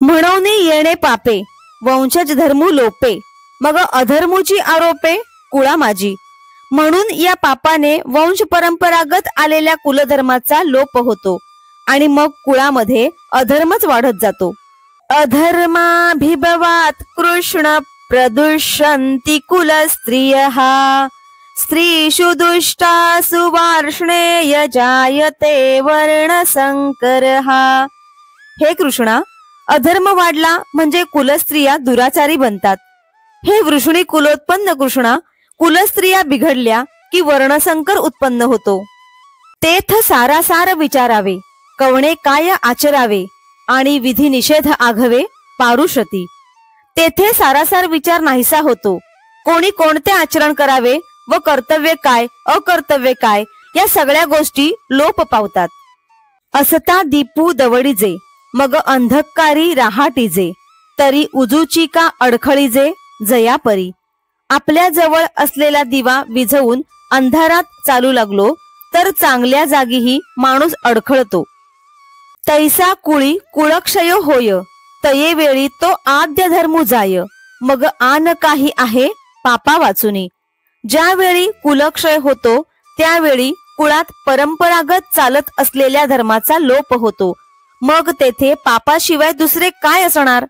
म्हणून येणे पापे, वंशज धर्मू लोपे, मग अधर्मूची आरोपे, कुळा माझी. म्हणून या पापाने वंश परंपरागत आलेल्या कुलधर्माचा लोप होतो आणि मग कुळामध्ये अधर्मच वाढत जातो. अधर्माभिभवात कृष्ण प्रदुष्यन्ति कुल स्त्रियः, स्त्रीषु दुष्टासु वार्ष्णेय जायते वर्ण संकरः. हे कृष्णा, अधर्म वाढला म्हणजे कुलस्त्रिया दुराचारी बनतात. हे वृषणी कुलोत्पन्न कृष्णा, कुलस्त्रिया बिघडल्या की वर्णसंकर उत्पन्न होतो. तेथ सारासार विचारावे, कवणे काय आचरावे, आणि विधी निषेध आघवे पारुषती. तेथे सारासार विचार नाहीसा होतो. कोणी कोणते आचरण करावे व कर्तव्य काय अकर्तव्य काय या सगळ्या गोष्टी लोप पावतात. असता दीपू दवडीजे, मग अंधकारी राहाटीजे, तरी उजूची का अडखळीजे जयापरी. आपल्या जवळ असलेला दिवा विझवून अंधारात चालू लागलो तर चांगल्या जागीही माणूस अडखळतो. तैसा कुळी कुळक्षय होय, तये वेळी तो आद्य धर्मू जाय, मग आन काही आहे पापा वाचुनी. ज्यावेळी कुलक्षय होतो त्यावेळी कुळात परंपरागत चालत असलेल्या धर्माचा लोप होतो. मग तेथे पापाशिवाय दुसरे काय असणार.